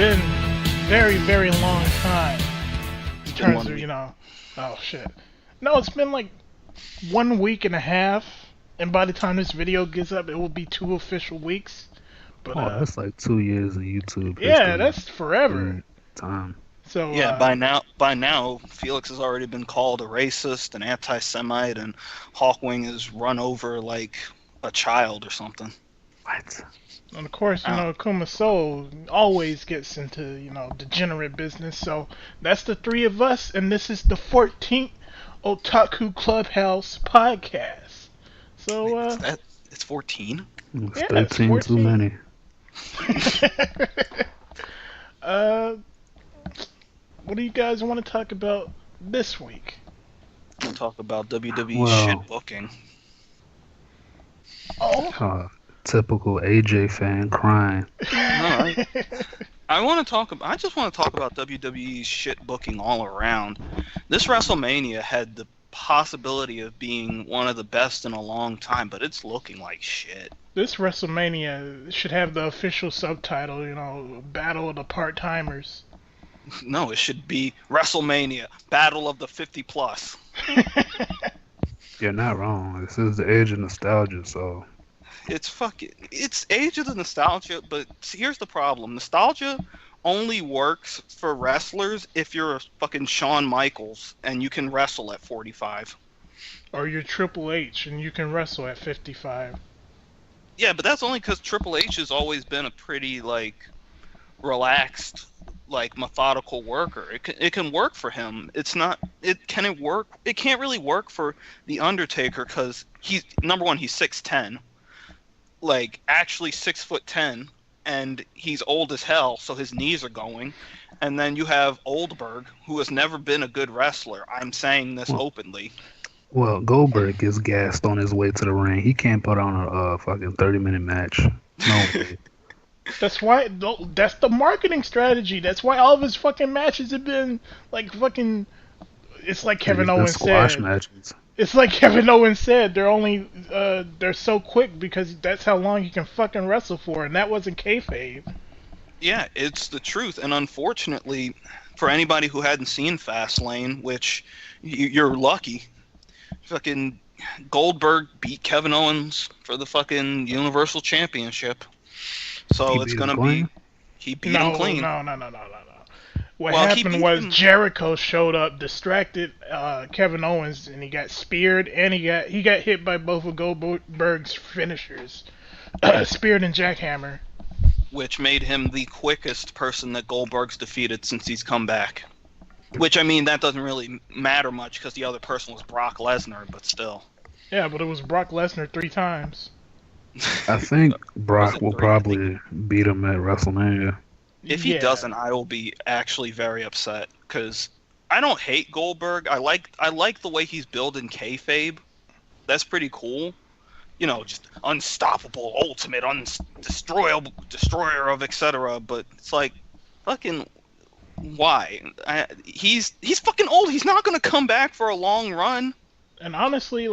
been very, very long time in terms of, oh shit. No, it's been like 1 week and a half, and by the time this video gets up, it will be 2 official weeks. But that's like 2 years of YouTube yeah, history. that's forever. Time. So Yeah, by now, Felix has already been called a racist, an anti-Semite, and Hawkwing is run over like a child or something. What? and of course, Kuma Soul always gets into, degenerate business. So that's the three of us, and this is the 14th Otaku Clubhouse podcast. So It's 14? It's yeah, 13 it's too 14. many. What do you guys want to talk about this week? We'll talk about WWE Well- shit booking. Oh, Typical AJ fan crying. No, I just want to talk about WWE's shit booking all around. This WrestleMania had the possibility of being one of the best in a long time, but it's looking like shit. this WrestleMania should have the official subtitle, Battle of the Part-Timers. No, it should be WrestleMania, Battle of the 50 plus. You're not wrong. This is the age of nostalgia, so It's age of the nostalgia, but here's the problem. Nostalgia only works for wrestlers if you're a fucking Shawn Michaels and you can wrestle at 45. Or you're Triple H and you can wrestle at 55. Yeah, but that's only because Triple H has always been a pretty, relaxed, methodical worker. It can work for him. It can't really work for The Undertaker because he's 6'10", actually 6'10", and he's old as hell, so his knees are going. And then you have Oldberg, who has never been a good wrestler. I'm saying this openly. well, Goldberg gets gassed on his way to the ring. He can't put on a fucking 30-minute match. No way. That's the marketing strategy. That's why all of his fucking matches have been fucking. It's like Kevin They're Owens squash said. matches. It's like Kevin Owens said. They're so quick because that's how long you can fucking wrestle for, and that wasn't kayfabe. Yeah, it's the truth. And unfortunately, for anybody who hadn't seen Fastlane, which you're lucky, fucking Goldberg beat Kevin Owens for the fucking Universal Championship. So He it's beat gonna him be clean? he beat him clean. No. What Well, he happened beat was him- Jericho showed up, distracted Kevin Owens, and he got speared, and he got hit by both of Goldberg's finishers, speared and jackhammer. Which made him the quickest person that Goldberg's defeated since he's come back. Which, I mean, that doesn't really matter much because the other person was Brock Lesnar, but still. Yeah, but it was Brock Lesnar 3 times. I think Brock it will three? I think- probably beat him at WrestleMania. If he Yeah. doesn't, I will be actually very upset because I don't hate Goldberg. I like the way he's building kayfabe. That's pretty cool. Just unstoppable, ultimate, destroyer of etc. But it's like, fucking, why? He's fucking old. He's not gonna come back for a long run. And honestly,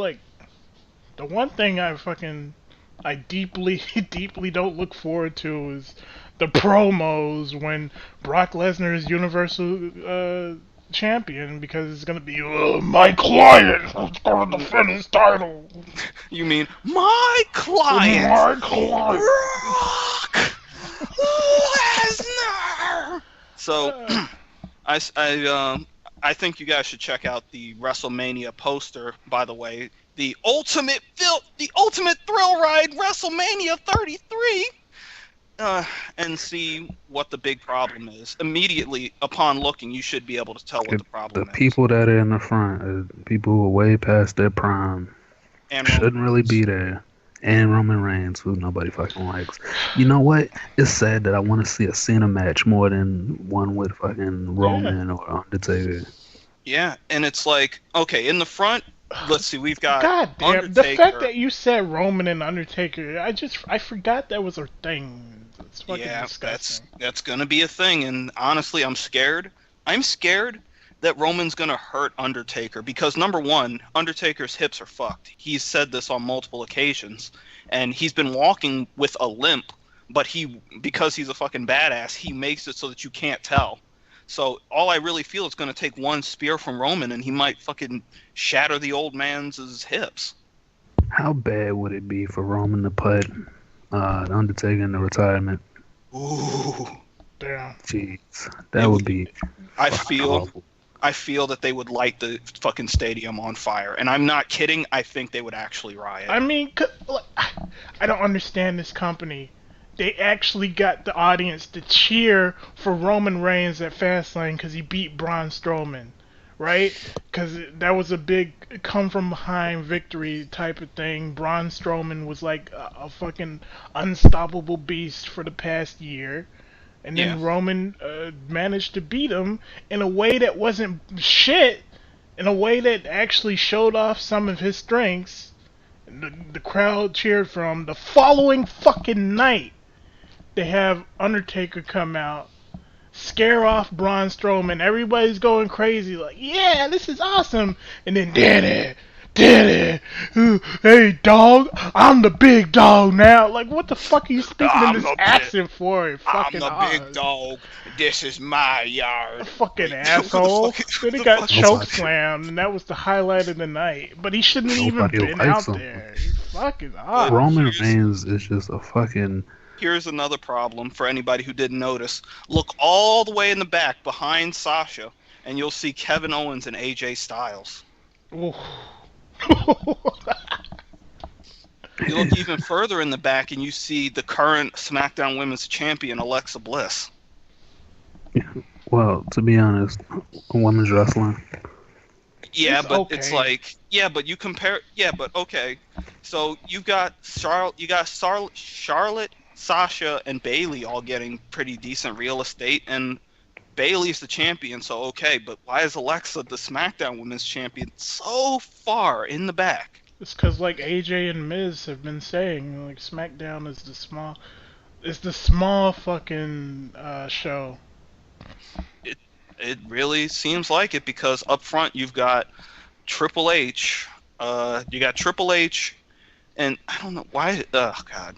the one thing I deeply, deeply don't look forward to is the promos when Brock Lesnar is Universal Champion, because it's gonna be my client who's gonna defend his title. You mean my client? My client. Brock Lesnar. So, I think you guys should check out the WrestleMania poster. By the way, the ultimate thrill ride, WrestleMania 33, and see what the big problem is. Immediately upon looking, you should be able to tell what the problem The is. people that are in the front are people who are way past their prime. And Shouldn't really be there. And Roman Reigns, who nobody fucking likes. You know what? It's sad that I want to see a Cena match more than one with fucking Roman or Undertaker. Yeah, and it's like, okay, in the front, let's see, we've got God damn! Undertaker. The fact that you said Roman and Undertaker, I forgot that was a thing. It's fucking disgusting. that's gonna be a thing, and honestly, I'm scared. I'm scared that Roman's gonna hurt Undertaker because, number one, Undertaker's hips are fucked. He's said this on multiple occasions, and he's been walking with a limp but because he's a fucking badass, he makes it so that you can't tell. So all I really feel is going to take one spear from Roman, and he might fucking shatter the old man's hips. How bad would it be for Roman to put the Undertaker in the retirement? Ooh. Damn. Jeez, that would be. I awful. feel that they would light the fucking stadium on fire, and I'm not kidding. I think they would actually riot. I mean, I don't understand this company. They actually got the audience to cheer for Roman Reigns at Fastlane because he beat Braun Strowman, right? Because that was a big come-from-behind victory type of thing. Braun Strowman was like a fucking unstoppable beast for the past year. And then Roman managed to beat him in a way that wasn't shit, in a way that actually showed off some of his strengths. And the crowd cheered for him. The following fucking night, they have Undertaker come out, scare off Braun Strowman. Everybody's going crazy, like, yeah, this is awesome. And then, Daddy, hey, dog, I'm the big dog now. Like, what the fuck are you speaking in this accent for? I'm the big dog. This is my yard. Fucking asshole. Then he got chokeslammed, and that was the highlight of the night. But he shouldn't have even been out there. He's fucking odd. Roman Reigns is just a fucking... Here's another problem for anybody who didn't notice. Look all the way in the back behind Sasha, and you'll see Kevin Owens and AJ Styles. Ooh. You look even further in the back, and you see the current SmackDown Women's Champion, Alexa Bliss. Well, to be honest, women's wrestling. Yeah, it's but okay. It's like, yeah, but you compare, yeah, but okay. So you got Charlotte, Sasha, and Bayley all getting pretty decent real estate, and Bayley's the champion, so okay, but why is Alexa the SmackDown Women's Champion so far in the back? It's because, like AJ and Miz have been saying, like SmackDown is the small fucking show. It really seems like it, because up front you've got Triple H, and I don't know why. Oh God,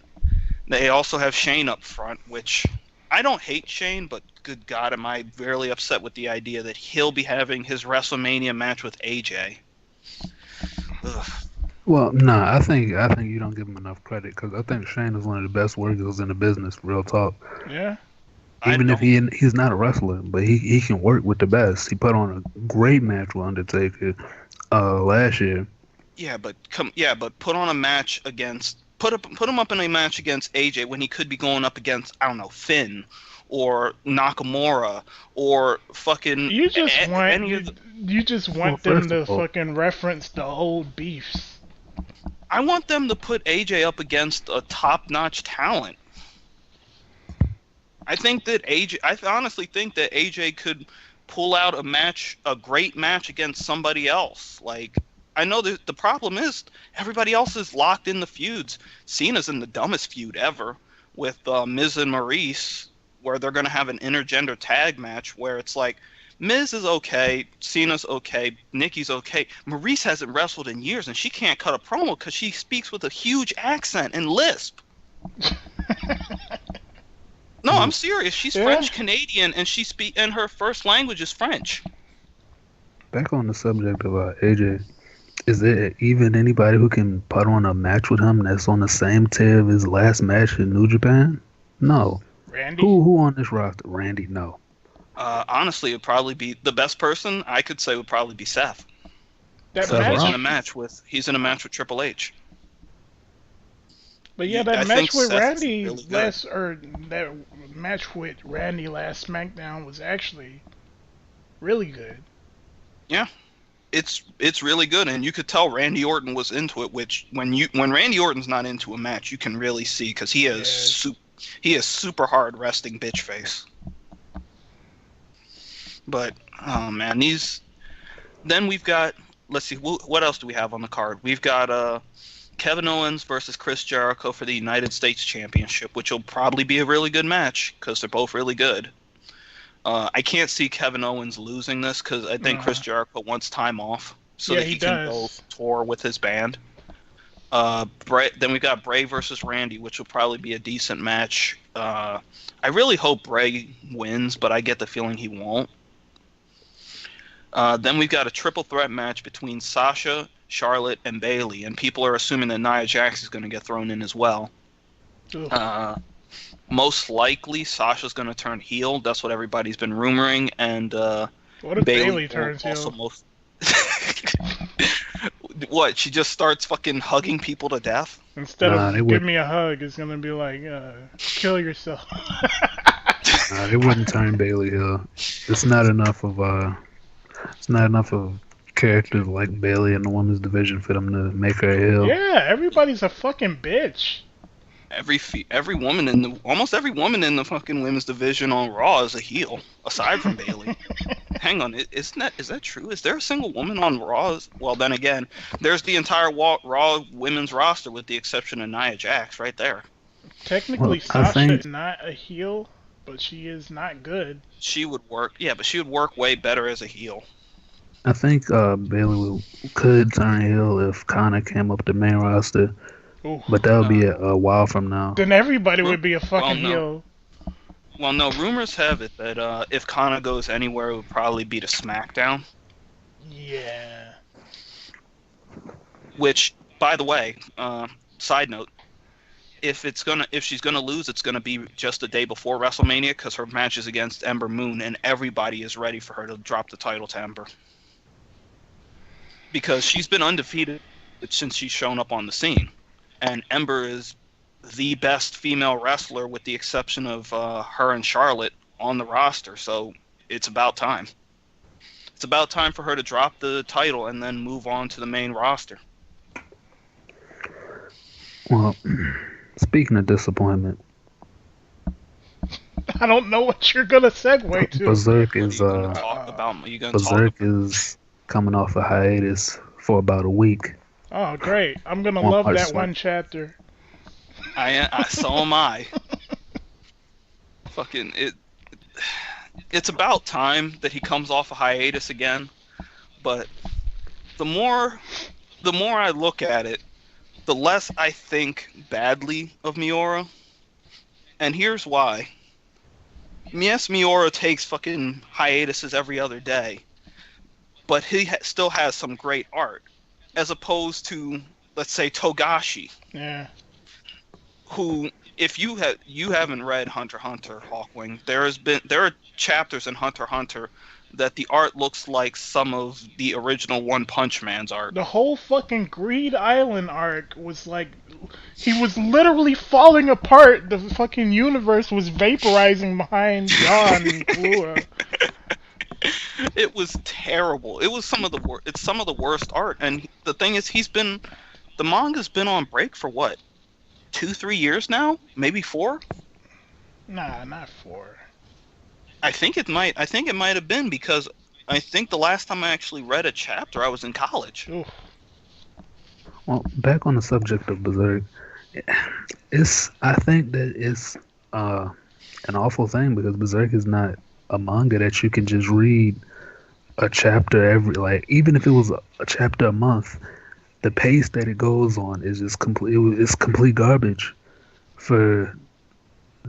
they also have Shane up front, which I don't hate Shane, but good God, am I really upset with the idea that he'll be having his WrestleMania match with AJ. Ugh. Well, nah, I think you don't give him enough credit, because I think Shane is one of the best workers in the business. Real talk. Yeah. Even if he's not a wrestler, but he can work with the best. He put on a great match with Undertaker last year. Yeah, but put on a match against put him up in a match against AJ when he could be going up against, I don't know, Finn or Nakamura or fucking you just want them to fucking reference the old beefs. I want them to put AJ up against a top-notch talent. I honestly think that AJ could pull out a great match against somebody else. Like, I know that the problem is everybody else is locked in the feuds. Cena's in the dumbest feud ever with Miz and Maurice, where they're going to have an intergender tag match where it's like, Miz is okay, Cena's okay, Nikki's okay. Maurice hasn't wrestled in years, and she can't cut a promo because she speaks with a huge accent and lisp. No, I'm serious. She's French Canadian, and and her first language is French. Back on the subject of AJ, is there even anybody who can put on a match with him that's on the same tier of his last match in New Japan? No. Randy? Who on this roster? Randy? No. Honestly, it'd probably be the best person I could say would probably be Seth. He's in a match with Triple H. But yeah, that match with Randy that match with Randy last SmackDown was actually really good. Yeah, it's really good, and you could tell Randy Orton was into it. Which when Randy Orton's not into a match, you can really see, because he is super hard resting bitch face. But oh man, then we've got, let's see, what else do we have on the card? We've got Kevin Owens versus Chris Jericho for the United States Championship, which will probably be a really good match because they're both really good. I can't see Kevin Owens losing this because I think Chris Jericho wants time off so that he can go tour with his band. Then we've got Bray versus Randy, which will probably be a decent match. I really hope Bray wins, but I get the feeling he won't. Then we've got a triple threat match between Sasha, Charlotte, and Bayley, and people are assuming that Nia Jax is going to get thrown in as well. Most likely, Sasha's going to turn heel. That's what everybody's been rumoring, and what if Bayley turns heel? What? She just starts fucking hugging people to death? Instead of give me a hug, it's gonna be like kill yourself. They wouldn't turn Bayley heel. It's not enough of characters like Bayley in the women's division for them to make her heel. Yeah, everybody's a fucking bitch. Almost every woman in the fucking women's division on Raw is a heel, aside from Bayley. Hang on, is that true? Is there a single woman on Raw? Well, then again, there's the entire Raw women's roster with the exception of Nia Jax right there. Technically, Sasha is not a heel, but she is not good. She would work, but she would work way better as a heel. I think Bayley could turn heel if Connor came up the main roster. Ooh, but that would be a while from now. Then everybody would be a fucking heel. Well, no, rumors have it that if Connor goes anywhere, it would probably be to SmackDown. Yeah. Which, by the way, side note, if she's gonna lose, it's gonna be just the day before WrestleMania because her match is against Ember Moon, and everybody is ready for her to drop the title to Ember. Because she's been undefeated since she's shown up on the scene. And Ember is the best female wrestler with the exception of her and Charlotte on the roster. So it's about time. It's about time for her to drop the title and then move on to the main roster. Well, speaking of disappointment, I don't know what you're gonna segue to. Berserk is coming off a hiatus for about a week. Oh, great. I'm gonna love that one chapter. So am I. Fucking it's about time that he comes off a hiatus again. But the more I look at it, the less I think badly of Miura. And here's why. Yes, Miura takes fucking hiatuses every other day. But he still has some great art. As opposed to, let's say, Togashi. Yeah. Who, if you haven't read Hunter x Hunter, Hawkwing, there are chapters in Hunter x Hunter that the art looks like some of the original One Punch Man's art. The whole fucking Greed Island arc was like, he was literally falling apart. The fucking universe was vaporizing behind Gon and Kaluuya. It was terrible. It was some of the worst art. And the thing is, the manga's been on break for what, 2-3 years now? Maybe 4? Nah, not 4. I think it might have been because I think the last time I actually read a chapter, I was in college. Oof. Well, back on the subject of Berserk, I think that it's an awful thing because Berserk is not a manga that you can just read a chapter even if it was a chapter a month, the pace that it goes on is just complete garbage for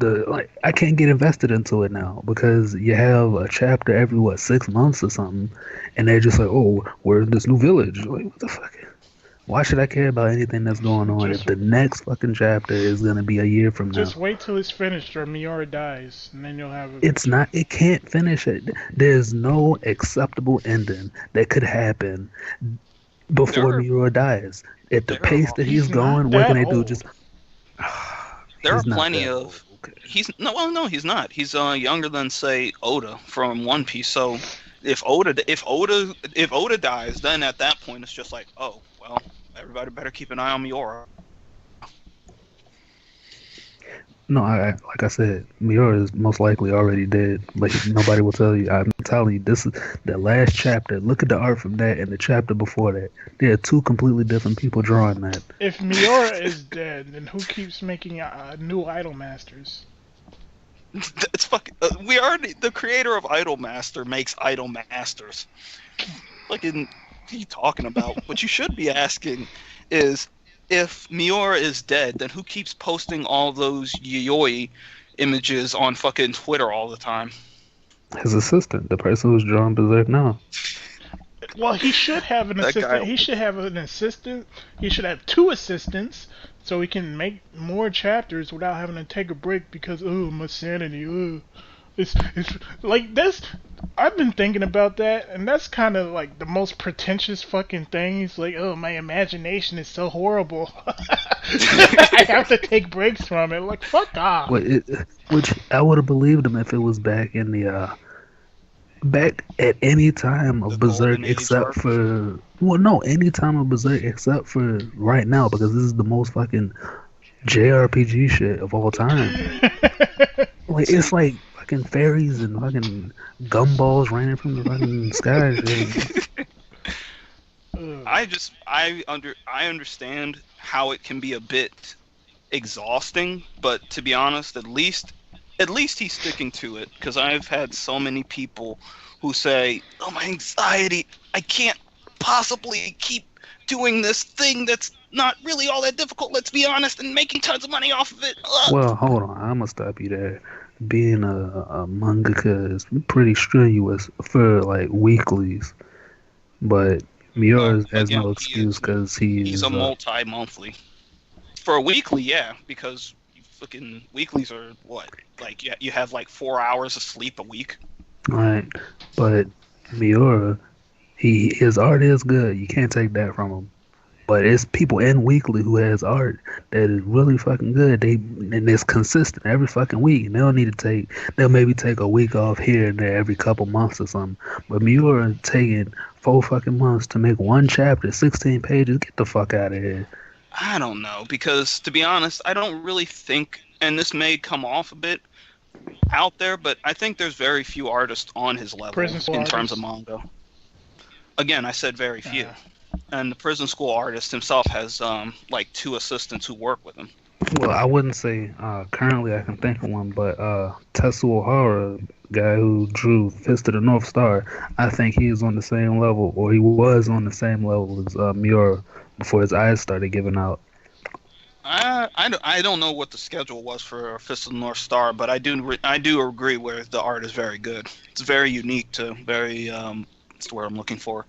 I can't get invested into it now because you have a chapter every 6 months or something, and they're just like, oh, we're in this new village. Like, what the fuck? Why should I care about anything that's going on if the next fucking chapter is gonna be a year from now? Just wait till it's finished or Miura dies, and then you'll have it. It can't finish it. There's no acceptable ending that could happen before Miura dies. At the pace that he's going, what can they do? Just there are plenty of. He's no, he's not. He's younger than say Oda from One Piece. So if Oda dies, then at that point it's just like, oh well, everybody better keep an eye on Miura. No, like I said, Miura is most likely already dead. But nobody will tell you. I'm telling you, this is the last chapter. Look at the art from that and the chapter before that. There are two completely different people drawing that. If Miura is dead, then who keeps making new Idol Masters? It's fucking. The creator of Idol Master makes Idol Masters. What are you talking about? What you should be asking is, if Miura is dead, then who keeps posting all those yayoi images on fucking Twitter all the time? His assistant, the person who's drawing Berserk now. Well, he should have an That guy. assistant. He should have an assistant. He should have two assistants, so he can make more chapters without having to take a break because my sanity. It's like this. I've been thinking about that, and that's kind of like the most pretentious fucking thing. It's like, my imagination is so horrible. I have to take breaks from it. Like, fuck off. Which I would have believed him if it was back in the back at any time of The Berserk golden age except arc? for any time of Berserk except for right now, because this is the most fucking JRPG shit of all time. Like, it's like fucking fairies and fucking gumballs raining from the fucking sky. I understand how it can be a bit exhausting, but to be honest, at least he's sticking to it, because I've had so many people who say, "Oh, my anxiety, I can't possibly keep doing this thing that's not really all that difficult, let's be honest, and making tons of money off of it." Well, hold on, I'm gonna stop you there. Being a mangaka is pretty strenuous for like weeklies, but Miura has Again, no excuse because he's a multi-monthly. For a weekly, yeah, because fucking weeklies are what? Like, you have like 4 hours of sleep a week. right. But Miura, his art is good. You can't take that from him. But it's people in weekly who has art that is really fucking good. And it's consistent every fucking week. And they'll maybe take a week off here and there every couple months or something. But Miura taking 4 fucking months to make one chapter, 16 pages. Get the fuck out of here. I don't know, because to be honest, I don't really think, and this may come off a bit out there, but I think there's very few artists on his level in terms of manga. Again, I said very few. And the prison school artist himself has like 2 assistants who work with him. Well, I wouldn't say currently I can think of one, but Tetsuo Hara, guy who drew Fist of the North Star, I think he is on the same level, or he was on the same level as Miura before his eyes started giving out. I don't know what the schedule was for Fist of the North Star, but I do agree where the art is very good. It's very unique to very what's the word I'm looking for?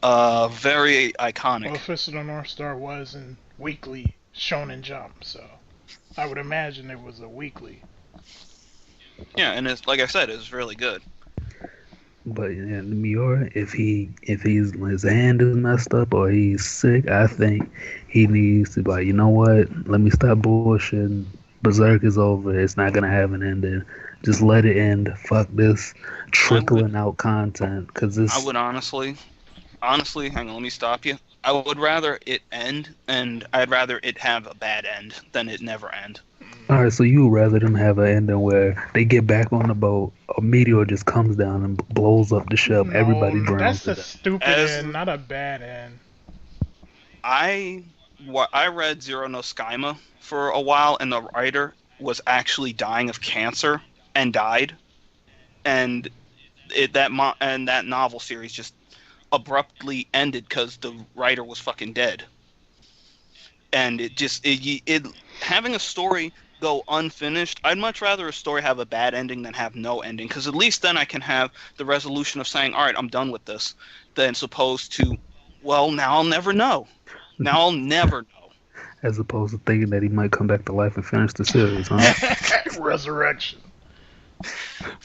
Very iconic. Well, Fist of the North Star was in weekly Shonen Jump, so I would imagine it was a weekly. Yeah, and it's like I said, it's really good. But yeah, Miura, if his hand is messed up or he's sick, I think he needs to be like, you know what? Let me stop bullshitting. Berserk is over. It's not gonna have an ending. Just let it end. Fuck this trickling out content. Cause this. I would honestly, hang on, let me stop you. I would rather it end, and I'd rather it have a bad end than it never end. Alright, so you would rather them have an ending where they get back on the boat, a meteor just comes down and blows up the ship, everybody drowns. That's a stupid end, not a bad end. I read Zero no Skyma for a while, and the writer was actually dying of cancer and died, and that novel series just abruptly ended because the writer was fucking dead. And it having a story go unfinished, I'd much rather a story have a bad ending than have no ending, because at least then I can have the resolution of saying, all right, I'm done with this, than supposed to, well, now I'll never know. Now I'll never know. As opposed to thinking that he might come back to life and finish the series, huh? Resurrection.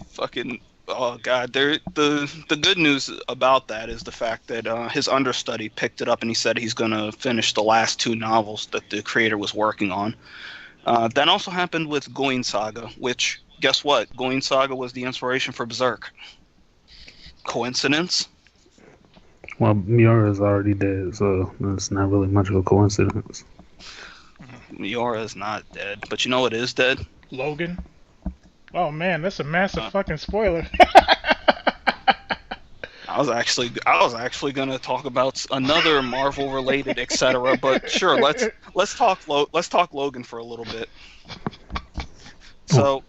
Fucking, oh god. The good news about that is the fact that his understudy picked it up and he said he's going to finish the last 2 novels that the creator was working on. That also happened with Goin Saga, which, guess what? Goin Saga was the inspiration for Berserk. Coincidence? Well, Miura is already dead, so it's not really much of a coincidence. Miura is not dead, but you know what is dead? Logan. Oh man, that's a massive fucking spoiler. I was actually gonna talk about another Marvel related etc. But sure, let's talk Logan for a little bit. So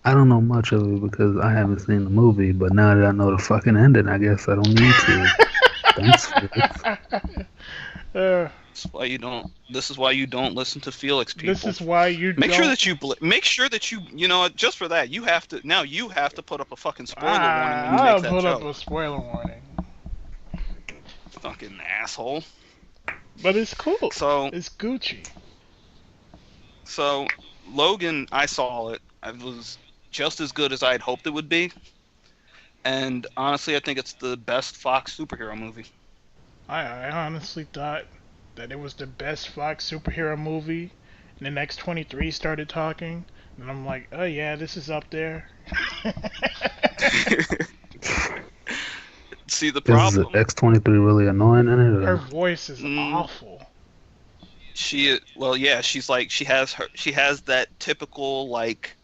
I don't know much of it because I haven't seen the movie, but now that I know the fucking ending, I guess I don't need to. Thanks for this. Uh, This is why you don't. This is why you don't listen to Felix, people. this is why you Make don't. sure that you you know what, just for that you have to put up a fucking spoiler warning when you make I'll that put up joke. a spoiler warning. Fucking asshole. But it's cool. So It's Gucci. Logan, I saw it. It was just as good as I had hoped it would be. And honestly, I think it's the best Fox superhero movie. I honestly thought that it was the best Fox superhero movie. And then X-23 started talking, and I'm like, oh yeah, this is up there. See, the Is problem. X-23 really annoying in it? Her Or? voice is awful. She's like she has that typical like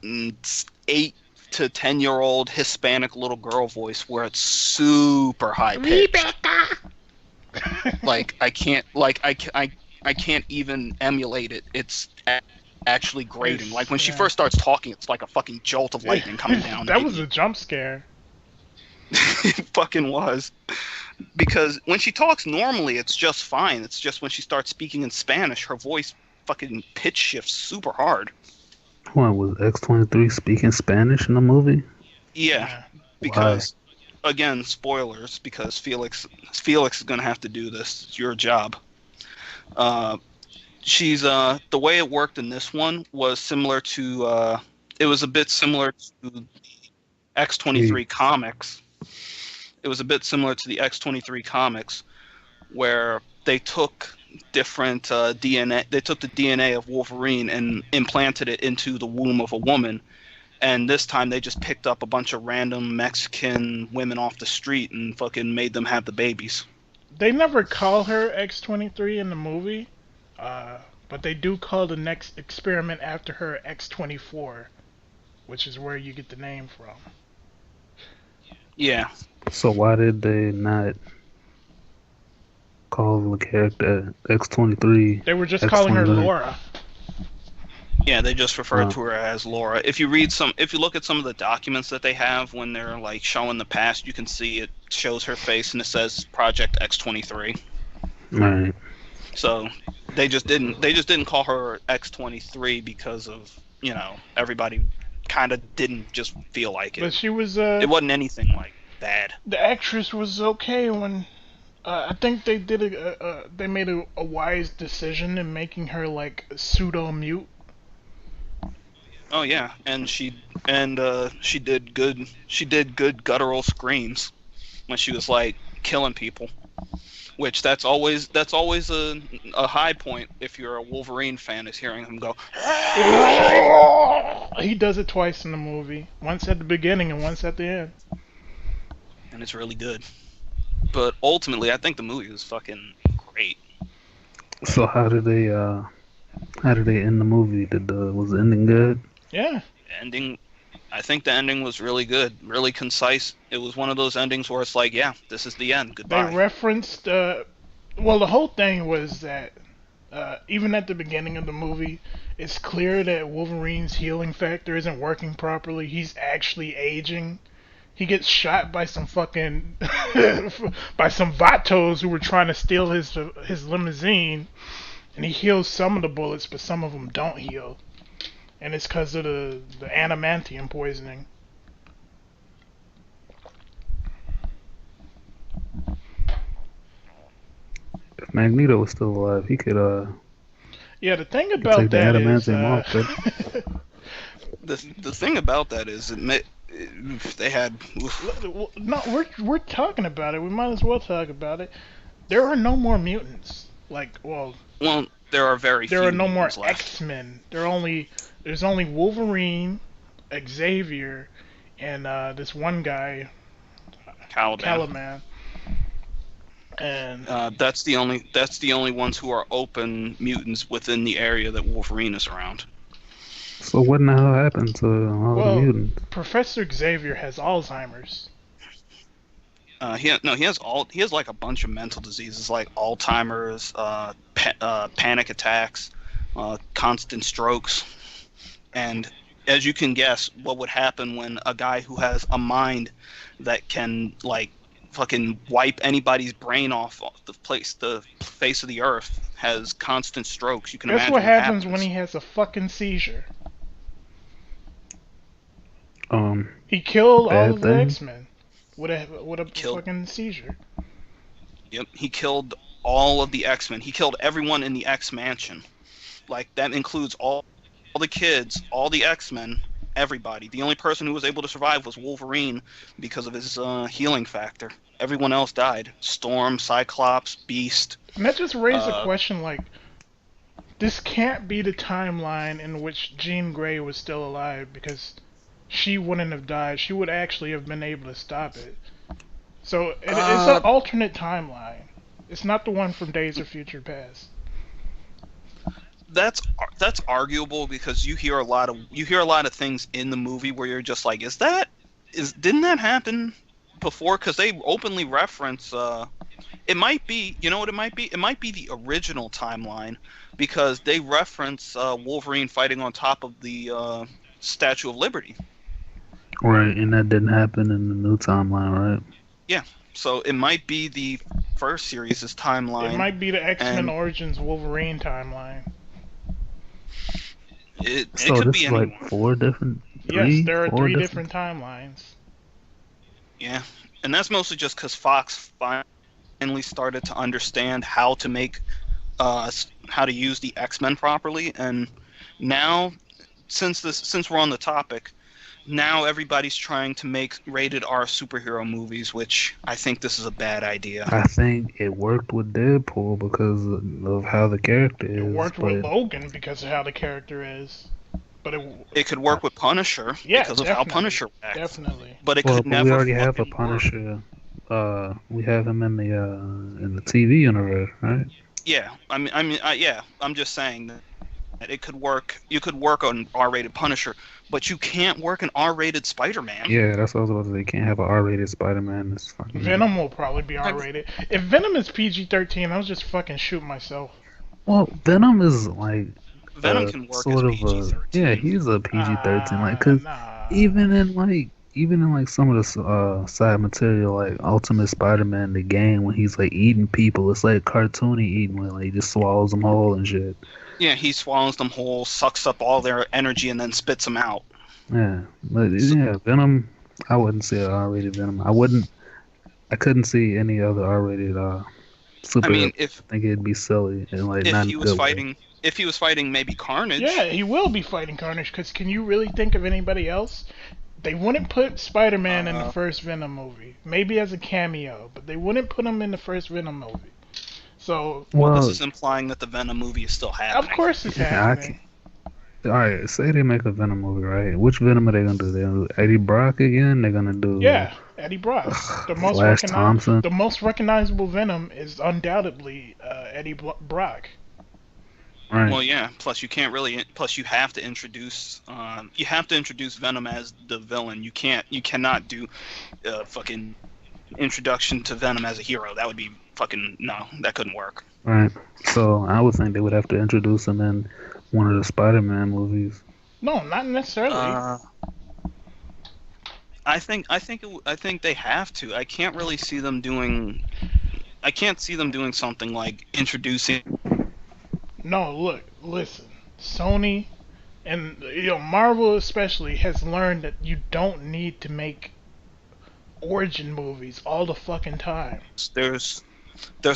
8 to 10-year-old Hispanic little girl voice where it's super high pitched. Like I can't even emulate it. It's actually grating. Like when she first starts talking, it's like a fucking jolt of lightning coming down. That was a jump scare. It fucking was. Because when she talks normally, it's just fine. It's just when she starts speaking in Spanish, her voice fucking pitch shifts super hard. What, was X-23 speaking Spanish in the movie? Yeah, because again, spoilers. Because Felix is gonna have to do this. It's your job. She's the way it worked in this one was similar to it was a bit similar to X-23 comics. It was a bit similar to the X-23 comics, where they took different DNA. They took the DNA of Wolverine and implanted it into the womb of a woman. And this time they just picked up a bunch of random Mexican women off the street and fucking made them have the babies. They never call her X-23 in the movie, but they do call the next experiment after her X-24, which is where you get the name from. Yeah. So why did they not call the character X-23? They were just calling her X-23? Laura. Yeah, they just referred to her as Laura. If you look at some of the documents that they have when they're like showing the past, you can see it shows her face and it says Project X-23. Right. So they just didn't call her X-23 because of, you know, everybody kind of didn't just feel like it. But she was It wasn't anything like bad. the actress was okay when I think they did they made a wise decision in making her like pseudo mute. Oh yeah, and she did good guttural screams when she was like killing people, which that's always a high point if you're a Wolverine fan, is hearing him go. He does it twice in the movie, once at the beginning and once at the end. And it's really good. But ultimately, I think the movie was fucking great. So how did they end the movie? Was the ending good? Yeah. I think the ending was really good, really concise. It was one of those endings where it's like, yeah, this is the end. Goodbye. They referenced well, the whole thing was that even at the beginning of the movie, it's clear that Wolverine's healing factor isn't working properly. He's actually aging. He gets shot by some fucking by some Vatos who were trying to steal his limousine, and he heals some of the bullets, but some of them don't heal, and it's because of the adamantium poisoning. If Magneto was still alive, he could Yeah, the thing about take the that is adamantium off. But the thing about that is they had. no, we're talking about it. We might as well talk about it. There are no more mutants. Like, well, there are very few. There are no more left. X-Men. There's only Wolverine, Xavier, and this one guy, Caliban. And that's the only ones who are open mutants within the area that Wolverine is around. So what the hell happened to all the mutants? Professor Xavier has Alzheimer's. He has like a bunch of mental diseases like Alzheimer's, panic attacks, constant strokes, and as you can guess, what would happen when a guy who has a mind that can like fucking wipe anybody's brain off the face of the earth, has constant strokes. You can Guess imagine what what happens happens. when he has a fucking seizure? Um, He killed all bad of the thing. X-Men with a Killed. fucking seizure. Yep, he killed all of the X-Men. He killed everyone in the X-Mansion. Like, that includes all the kids, all the X-Men, everybody. The only person who was able to survive was Wolverine because of his healing factor. Everyone else died. Storm, Cyclops, Beast. And that just raised a Uh, question like, this can't be the timeline in which Jean Grey was still alive because she wouldn't have died. She would actually have been able to stop it. So it's an uh, alternate timeline. It's not the one from Days of Future Past. that's arguable because you hear a lot of things in the movie where you're just like, didn't that happen before? Because they openly reference it might be, you know what it might be? It might be the original timeline because they reference Wolverine fighting on top of the Statue of Liberty. Right, and that didn't happen in the new timeline, right? Yeah, so it might be the first series' It timeline, might be the X-Men and Origins Wolverine timeline. it So could this be is like anyone. four different, Yes, there are four three different. different timelines. Yeah, and that's mostly just because Fox finally started to understand how to make how to use the X-Men properly, and now since we're on the topic, now everybody's trying to make rated R superhero movies, which I think this is a bad idea. I think it worked with Deadpool because of how the character It is, worked with but Logan because of how the character is. But It could work with Punisher yeah, because of how definitely, Punisher acts, definitely. but it well, could but we never already have a fucking work. Punisher. We have him in the TV universe, right? Yeah, yeah, I'm just saying that it could work. You could work on R-rated Punisher, but you can't work an R-rated Spider-Man. Yeah, that's what I was about to say. You can't have an R-rated Spider-Man. That's fucking. Venom will probably be R-rated. If Venom is PG-13, I was just fucking shoot myself. Well, Venom is like Venom can work as sort of a yeah. PG-13. He's a PG-13, like, cause Nah. even in like some of the side material, like Ultimate Spider-Man, the game when he's like eating people, it's like cartoony eating, when like he just swallows them whole and shit. Yeah, he swallows them whole, sucks up all their energy, and then spits them out. Yeah, but So, yeah, Venom. I wouldn't say a R-rated Venom. I couldn't see any other R-rated superhero. I mean, I think it'd be silly and like if not in he a was good way. fighting, if he was fighting maybe Carnage. Yeah, he will be fighting Carnage, because can you really think of anybody else? They wouldn't put Spider-Man in the first Venom movie. Maybe as a cameo, but they wouldn't put him in the first Venom movie. So, Well, this Well, is implying that the Venom movie is still happening. of course it's yeah, I happening. All right, say they make a Venom movie, right? Which Venom are they gonna do? They're gonna do Eddie Brock again? They're gonna do Yeah, Eddie Brock. Flash Thompson? The most recognizable Venom is undoubtedly Eddie Brock. Right. Well, yeah. Plus, you can't really. Plus, you have to introduce. You have to introduce Venom as the villain. You can't. You cannot do, fucking introduction to Venom as a hero. That would be fucking no. That couldn't work. Right. So I would think they would have to introduce him in one of the Spider-Man movies. No, not necessarily. I think they have to. I can't really see them doing. I can't see them doing something like introducing. No, look, listen. Sony and Marvel especially has learned that you don't need to make origin movies all the fucking time. There's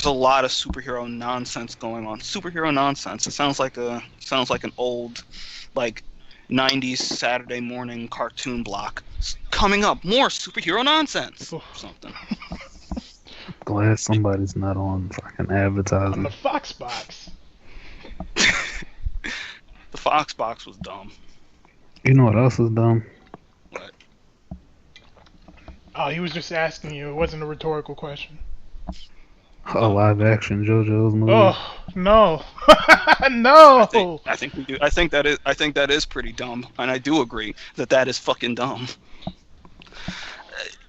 a lot of superhero nonsense going on. Superhero nonsense. It sounds like an old, like, 90s Saturday morning cartoon block. Coming up, more superhero nonsense. Or something. Glad somebody's not on fucking On advertising. the Fox box. The Fox box was dumb. You know what else is dumb? But Oh, he was just asking you. It wasn't a rhetorical question. A live-action JoJo's movie. Oh no, no. I think we do. I think that is pretty dumb, and I do agree that is fucking dumb.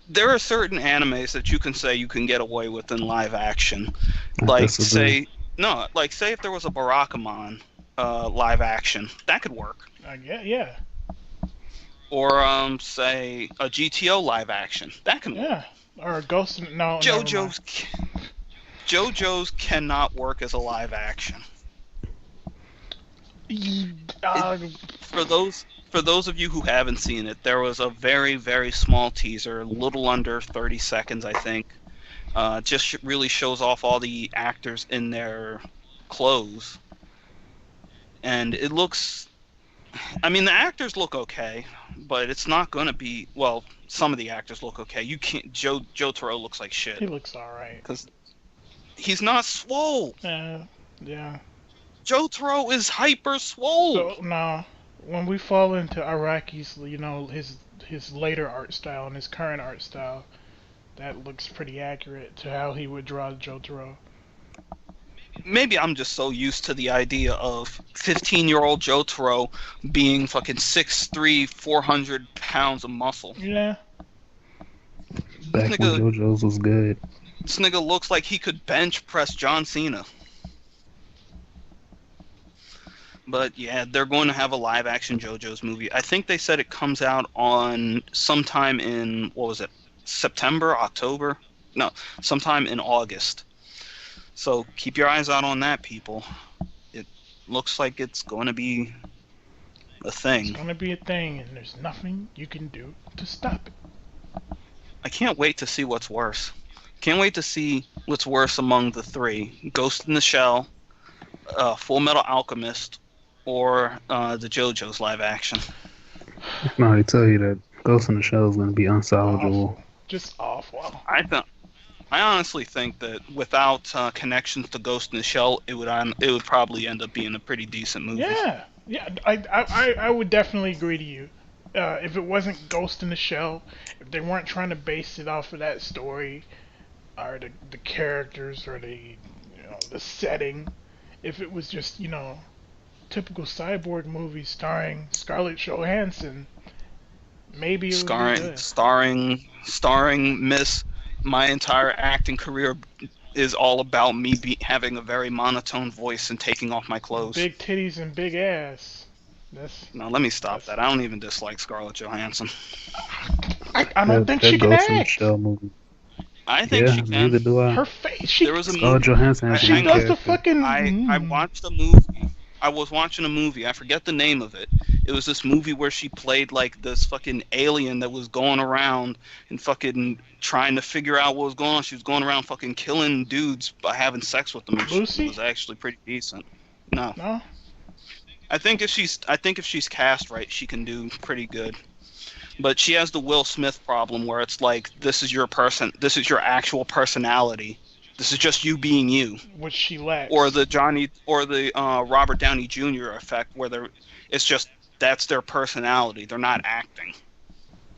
There are certain animes that you can say you can get away with in live action, I like disagree. say if there was a Barakamon live action, that could work. Yeah. Or say a GTO live action, that can work. Yeah. Or Ghost in... No, never mind. JoJo's cannot work as a live action. For those of you who haven't seen it, there was a very, very small teaser, a little under 30 seconds, I think. Just really shows off all the actors in their clothes. And it looks... I mean, the actors look okay, but it's not going to be... Well, some of the actors look okay. You can't... Jotaro looks like shit. He looks alright. Because he's not swole. Yeah. Jotaro is hyper swole. So, no. When we fall into Araki's, his later art style and his current art style, that looks pretty accurate to how he would draw Jotaro. Maybe I'm just so used to the idea of 15-year-old Jotaro being fucking 6'3", 400 pounds of muscle. Yeah. Back when JoJo's was good. This nigga looks like he could bench press John Cena. But yeah, they're going to have a live action JoJo's movie. I think they said it comes out on sometime in, what was it, September, October? No, sometime in August. So keep your eyes out on that, people. It looks like it's going to be a thing. It's going to be a thing, and there's nothing you can do to stop it. I can't wait to see what's worse. Can't wait to see what's worse among the three. Ghost in the Shell, Full Metal Alchemist, or the JoJo's live action. I can already tell you that Ghost in the Shell is going to be unsalvageable. Just awful. I honestly think that without connections to Ghost in the Shell, it would probably end up being a pretty decent movie. Yeah. I would definitely agree to you. If it wasn't Ghost in the Shell, if they weren't trying to base it off of that story, or the characters, or the setting, if it was just typical cyborg movie starring Scarlett Johansson, maybe it would be good. Starring Miss. My entire acting career is all about me having a very monotone voice and taking off my clothes. Big titties and big ass. No, let me stop that. I don't even dislike Scarlett Johansson. I don't think she can act. I think she can. Neither do I. Her face. There was a Scarlett Johansson. She does the fucking. I watched a movie. I was watching a movie. I forget the name of it. It was this movie where she played like this fucking alien that was going around and fucking trying to figure out what was going on. She was going around fucking killing dudes by having sex with them. Lucy? It was actually pretty decent. No. No. I think if she's cast right, she can do pretty good. But she has the Will Smith problem where it's like this is your actual personality. This is just you being you. Which she lacks. Or the Robert Downey Jr. effect where it's just that's their personality. They're not acting.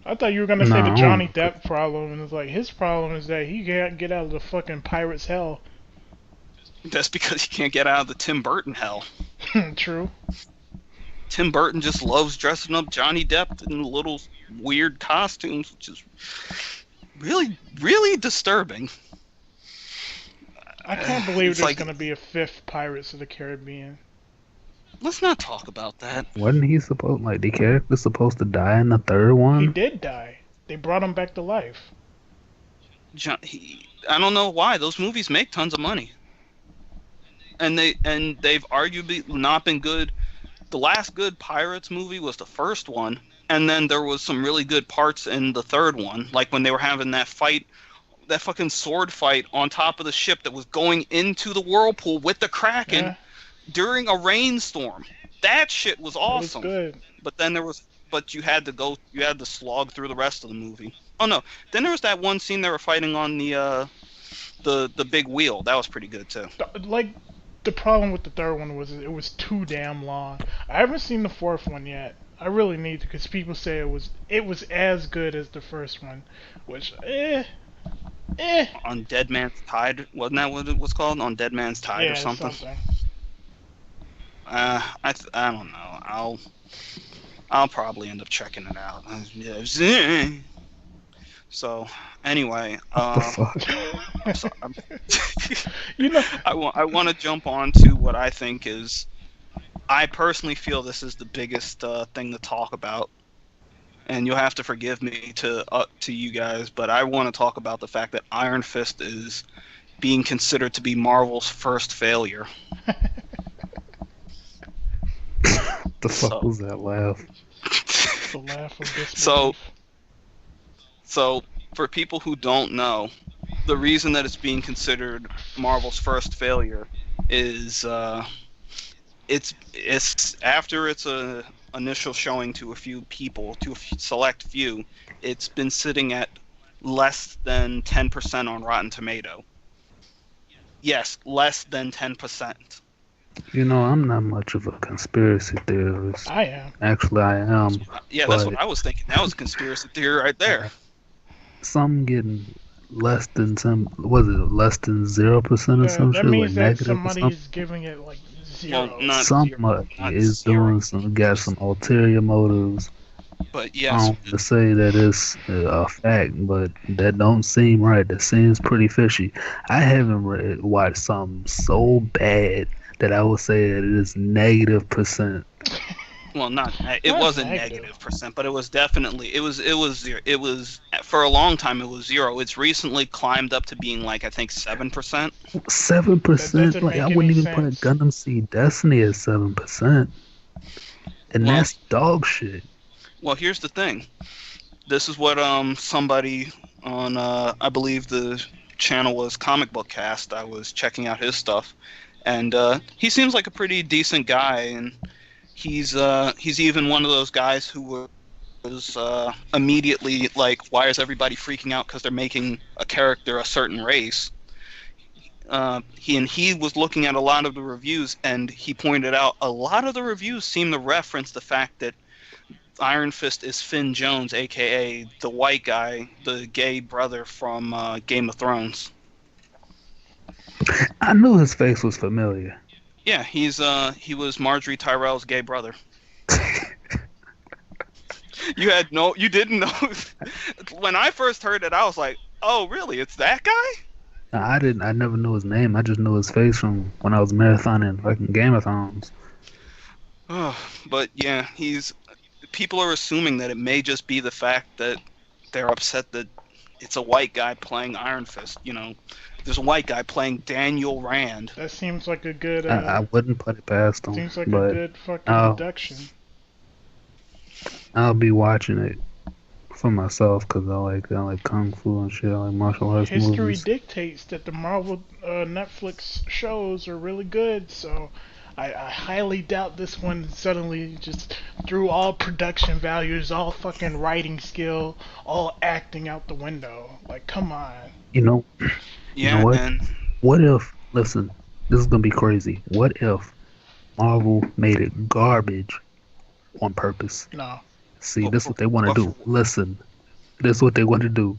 I thought you were gonna say the Johnny Depp problem, and it's like his problem is that he can't get out of the fucking pirate's hell. That's because he can't get out of the Tim Burton hell. True. Tim Burton just loves dressing up Johnny Depp in little weird costumes, which is really, really disturbing. I can't believe there's gonna be a fifth Pirates of the Caribbean. Let's not talk about that. Wasn't he the character supposed to die in the third one? He did die. They brought him back to life. I don't know why. Those movies make tons of money. And they've arguably not been good. The last good Pirates movie was the first one, and then there was some really good parts in the third one, like when they were having that fight, that fucking sword fight on top of the ship that was going into the whirlpool with the Kraken during a rainstorm. That shit was awesome. It was good. But then you had to slog through the rest of the movie. Oh no, then there was that one scene they were fighting on the big wheel. That was pretty good too. The problem with the third one was it was too damn long. I haven't seen the fourth one yet. I really need to, because people say it was as good as the first one, which On Dead Man's Tide, wasn't that what it was called? On Dead Man's Tide or something? I don't know. I'll probably end up checking it out. So anyway, so I want to jump on to what I think is. I personally feel this is the biggest thing to talk about. and you'll have to forgive me to you guys, but I want to talk about the fact that Iron Fist is being considered to be Marvel's first failure. The fuck was that laugh? The laugh of disbelief. So for people who don't know, the reason that it's being considered Marvel's first failure is it's after its initial showing to a few people, to a select few, it's been sitting at less than 10% on Rotten Tomato. Yes, less than 10%. You know, I'm not much of a conspiracy theorist. I am. Actually, I am. Yeah, that's what I was thinking. That was a conspiracy theory right there. Some getting less than some. Was it less than 0% or some that shit? means like that somebody's giving it like 0. Well, not somebody is doing some. Got some ulterior motives. But yes, I don't want to say that it's a fact, but that don't seem right. That seems pretty fishy. I haven't watched something so bad that I would say that it is -%. well, it wasn't -%, but it was definitely it was for a long time it was 0. It's recently climbed up to being like I think 7%. 7%. Like I wouldn't even put Gundam Seed Destiny at 7%, and that's dog shit. Well, here's the thing. This is what somebody on I believe the channel was Comic Book Cast. I was checking out his stuff, and he seems like a pretty decent guy, and he's even one of those guys who was immediately like, why is everybody freaking out because they're making a character a certain race? He was looking at a lot of the reviews, and he pointed out a lot of the reviews seem to reference the fact that Iron Fist is Finn Jones, aka the white guy, the gay brother from Game of Thrones. I knew his face was familiar. Yeah, he was Marjorie Tyrell's gay brother. You didn't know. When I first heard it, I was like, "Oh, really? It's that guy?" I never knew his name. I just knew his face from when I was marathoning fucking Game of Thrones. But yeah, people are assuming that it may just be the fact that they're upset that it's a white guy playing Iron Fist. You know, there's a white guy playing Daniel Rand. That seems like a good. I wouldn't put it past him. Seems like a good fucking deduction. I'll be watching it for myself because I like kung fu and shit. I like martial arts movies. History dictates that the Marvel Netflix shows are really good, so I highly doubt this one suddenly just threw all production values, all fucking writing skill, all acting out the window. Like, come on. You know what? Man. What if, listen, this is going to be crazy. What if Marvel made it garbage on purpose? No. See, this is what they want to do. Listen, this is what they want to do.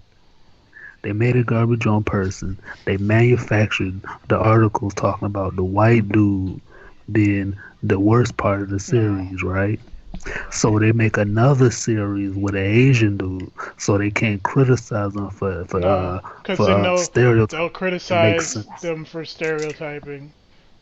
They made it garbage on person. They manufactured the articles talking about the white dude being the worst part of the series, right? So they make another series with an Asian dude, so they can't criticize them for stereotyping. They'll criticize them for stereotyping.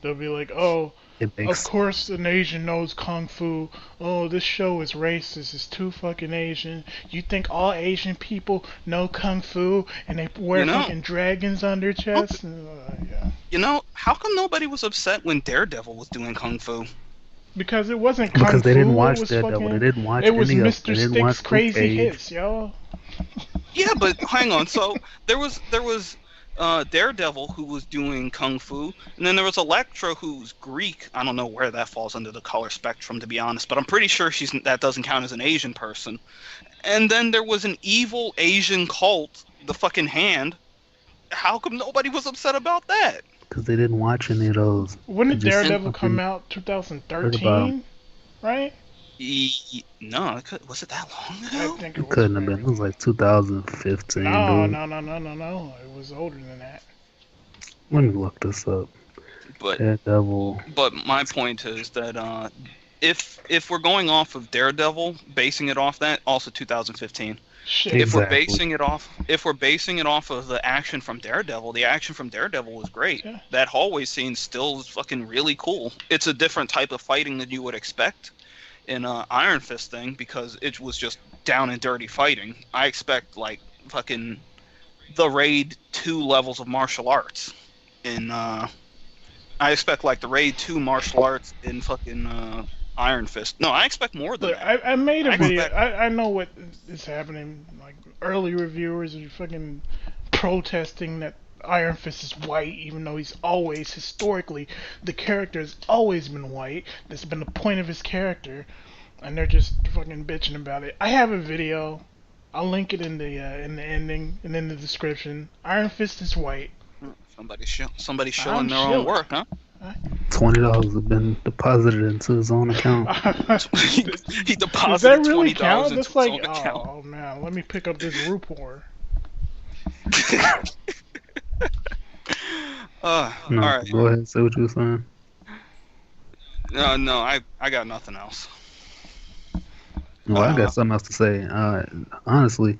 They'll be like, "Oh, of course an Asian knows kung fu. Oh, this show is racist. It's too fucking Asian. You think all Asian people know kung fu and they wear fucking dragons on their chests?" Yeah. You know, how come nobody was upset when Daredevil was doing kung fu? Because it wasn't kung fu. Because they didn't watch Daredevil. They didn't watch it was any Mr. They didn't Stick's watch crazy hits, yo. Yeah, but hang on. So there was Daredevil who was doing kung fu, and then there was Elektra who's Greek. I don't know where that falls under the color spectrum, to be honest, but I'm pretty sure that doesn't count as an Asian person. And then there was an evil Asian cult, the fucking Hand. How come nobody was upset about that? Because they didn't watch any of those. When did Daredevil come out? 2013, right? No, was it that long ago? I think it couldn't have been. It was like 2015. No. It was older than that. Let me look this up. But Daredevil. But my point is that if we're going off of Daredevil, basing it off that, also 2015. Shit. If we're basing it off of the action from Daredevil, the action from Daredevil was great. Yeah. That hallway scene still is fucking really cool. It's a different type of fighting than you would expect. in Iron Fist thing because it was just down and dirty fighting. I expect like fucking the Raid 2 levels of martial arts in I expect like the Raid 2 martial arts in fucking Iron Fist. No, I expect more than Look, that. I made a I video. expect I know what is happening. Like early reviewers are fucking protesting that Iron Fist is white, even though he's always historically the character has always been white. That's been the point of his character, and they're just fucking bitching about it. I have a video. I'll link it in the ending and in the description. Iron Fist is white. somebody I'm showing their own chilling. work, huh? $20 have been deposited into his own account. he Does that deposited really $20 count? into That's his like, own account. oh man, let me pick up this RuPaul. No, all right. go ahead, say what you were saying. No, I got nothing else. Well, I got something else to say. Honestly,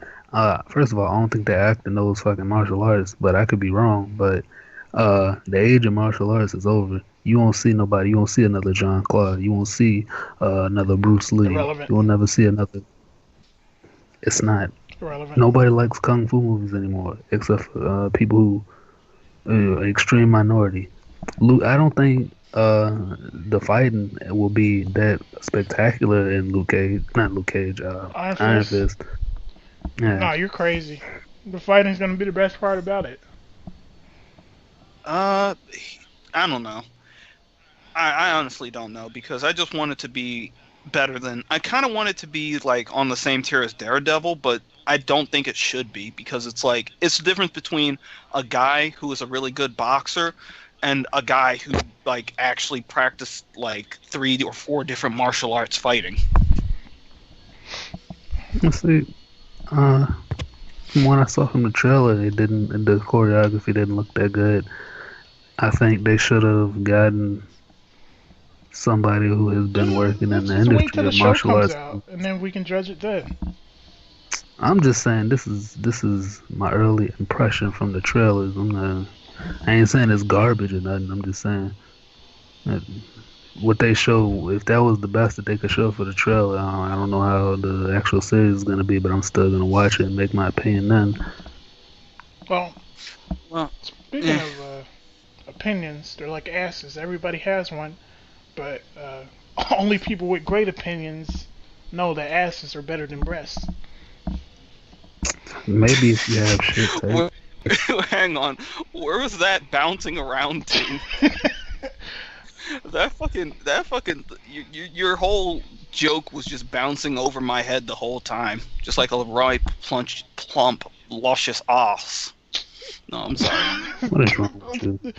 first of all, I don't think the actor knows fucking martial arts, but I could be wrong. But the age of martial arts is over. You won't see nobody. You won't see another John Claude. You won't see another Bruce Lee. Irrelevant. You will never see another. It's not. Irrelevant. Nobody likes kung fu movies anymore, except for people who extreme minority. I don't think the fighting will be that spectacular in Luke Cage. Not Luke Cage. Iron Fist. Yeah. No, you're crazy. The fighting's gonna be the best part about it. I don't know. I honestly don't know because I just want it to be better than. I kind of want it to be like on the same tier as Daredevil, but I don't think it should be because it's like it's the difference between a guy who is a really good boxer and a guy who like actually practiced like 3 or 4 different martial arts fighting. Let's see. From what I saw from the trailer, the choreography didn't look that good. I think they should have gotten somebody who has been working in the Let's wait till industry the of show martial comes arts. out, and then we can judge it then. I'm just saying this is my early impression from the trailers. I ain't saying it's garbage or nothing. I'm just saying that what they show, if that was the best that they could show for the trailer, I don't know how the actual series is gonna be, but I'm still gonna watch it and make my opinion then. Well, Well, speaking of opinions, they're like asses. Everybody has one, but only people with great opinions know that asses are better than breasts. Maybe if you have shit take. hang on, where was that bouncing around to? that fucking your whole joke was just bouncing over my head the whole time, just like a ripe, plump, luscious ass. No, I'm sorry. What is wrong with you?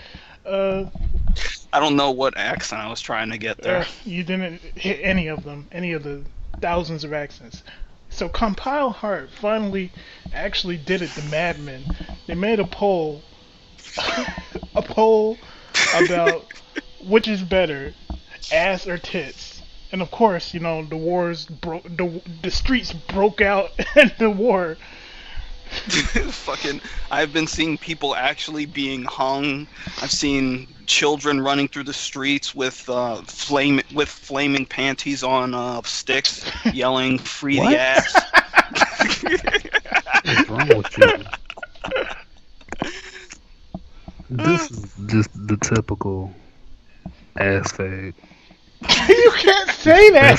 I don't know what accent I was trying to get there. You didn't hit any of them, any of the thousands of accents. So Compile Heart finally actually did it, the Mad Men. They made a poll about which is better, ass or tits. And of course, the wars the streets broke out in the war. Fucking, I've been seeing people actually being hung. I've seen children running through the streets with flaming panties on sticks, yelling "Free What? the ass." What's wrong with you? This is just the typical ass fag. You can't say that.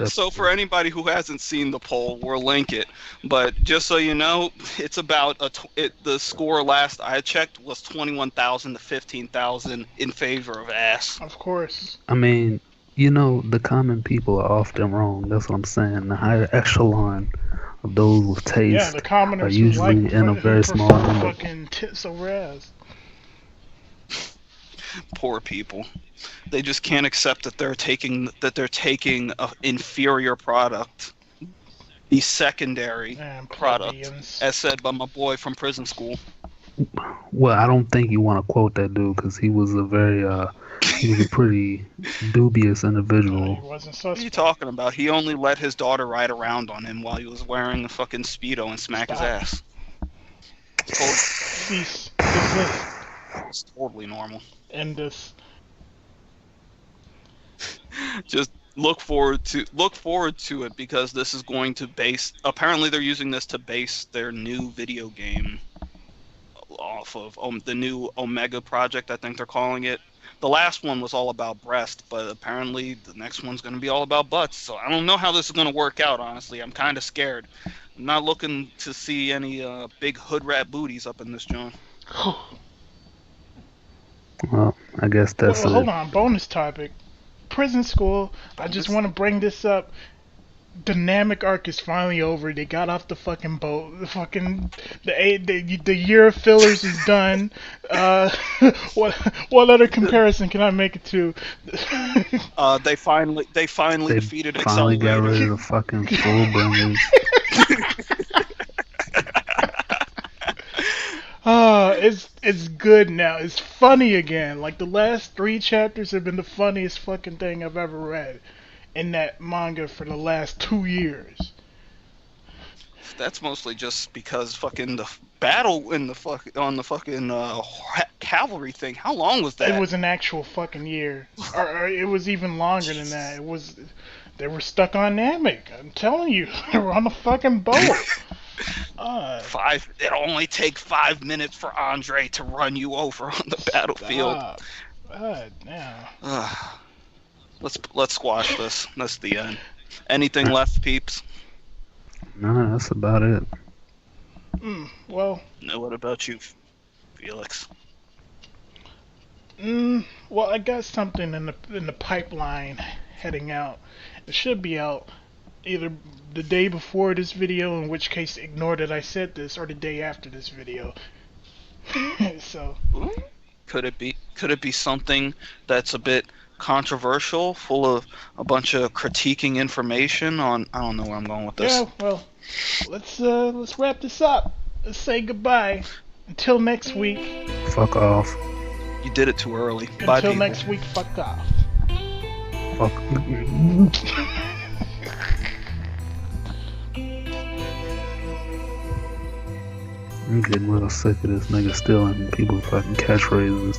So for anybody who hasn't seen the poll, we'll link it. But just so you know, it's about the score last I checked was 21,000 to 15,000 in favor of ass. Of course. I mean, the common people are often wrong. That's what I'm saying. The higher echelon of those with taste Yeah, the commoners are usually who like in a very who small prefer number. fucking tits over ass. Poor people. They just can't accept that they're taking an inferior product, the secondary Man, product, plebeians. as said by my boy from prison school. Well, I don't think you want to quote that dude because he was a pretty dubious He individual. wasn't What are you suspect. talking about? He only let his daughter ride around on him while he was wearing a fucking Speedo and smack his Stop. ass. Cease. Desist. It's totally normal. end this. Just look forward to it, because this is going to base. Apparently, they're using this to base their new video game off of the new Omega project, I think they're calling it. The last one was all about breast, but apparently the next one's going to be all about butts. So I don't know how this is going to work out, honestly. I'm kind of scared. I'm not looking to see any big hood rat booties up in this joint. Well, I guess that's Hold on, bonus topic. Prison school. I just want to bring this up. Dynamic arc is finally over. They got off the fucking boat. The year of fillers is done. What other comparison can I make it to? They finally defeated They finally got Accelerator. rid of the fucking Fullbringers. It's good now. It's funny again. Like the last 3 chapters have been the funniest fucking thing I've ever read in that manga for the last 2 years. That's mostly just because fucking the battle in the fucking cavalry thing. How long was that? It was an actual fucking year, or it was even longer than that. It was. They were stuck on Namek. I'm telling you, they were on the fucking boat. It only take 5 minutes for Andre to run you over on the battlefield. Now. Let's squash this. That's the end. Anything left, peeps? No, that's about it. Well. No, what about you, Felix? Well, I got something in the pipeline heading out. It should be out either the day before this video, in which case ignore that I said this, or the day after this video. So. Could it be something that's a bit controversial, full of a bunch of critiquing information on? I don't know where I'm going with this. Yeah, well, let's wrap this up. Let's say goodbye. Until next week. Fuck off. You did it too early. Bye, Until people. next week, fuck off. Fuck. I'm getting real sick of this nigga stealing people's fucking catchphrases.